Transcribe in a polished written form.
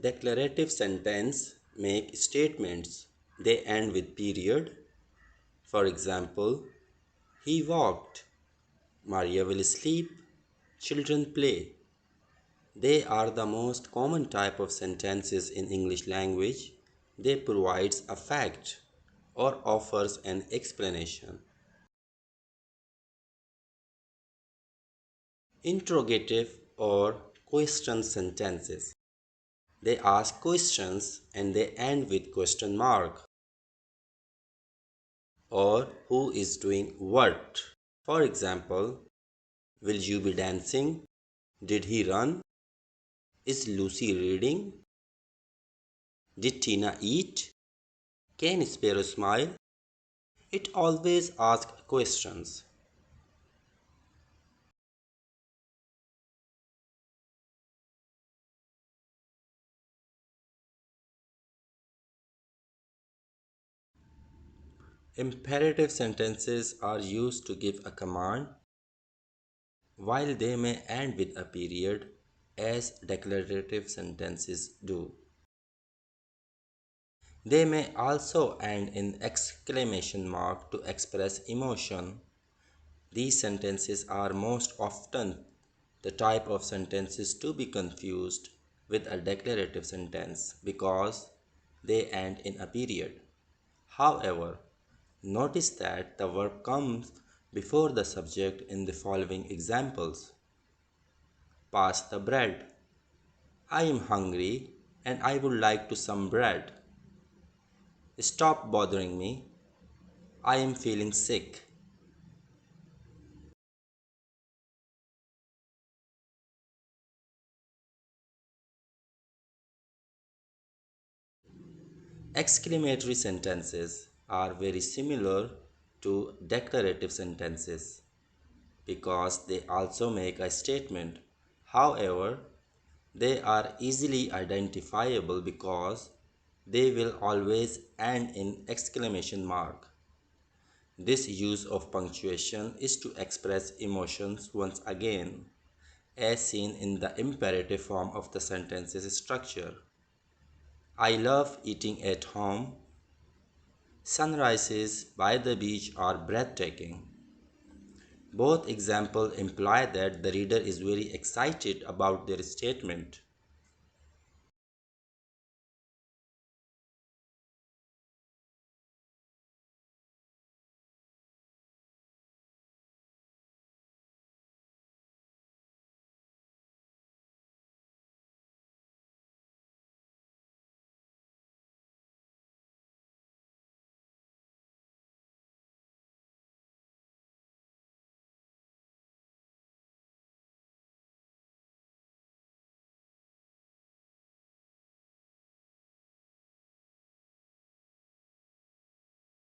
Declarative sentence make statements. They end with period. For example, he walked. Maria will sleep. Children play. They are the most common type of sentences in English language. They provides a fact or offers an explanation. Interrogative or question sentences. They ask questions and they end with question mark or who is doing what. For example, will you be dancing? Did he run? Is Lucy reading? Did Tina eat? Can Sparrow smile? It always asks questions. Imperative sentences are used to give a command, while they may end with a period, as declarative sentences do. They may also end in exclamation mark to express emotion. These sentences are most often the type of sentences to be confused with a declarative sentence because they end in a period. However, notice that the verb comes before the subject in the following examples. Pass the bread. I am hungry and I would like to some bread. Stop bothering me. I am feeling sick. Exclamatory sentences are very similar to declarative sentences because they also make a statement. However, they are easily identifiable because they will always end in exclamation mark. This use of punctuation is to express emotions once again, as seen in the imperative form of the sentence's structure. I love eating at home. Sunrises by the beach are breathtaking. Both examples imply that the reader is very excited about their statement.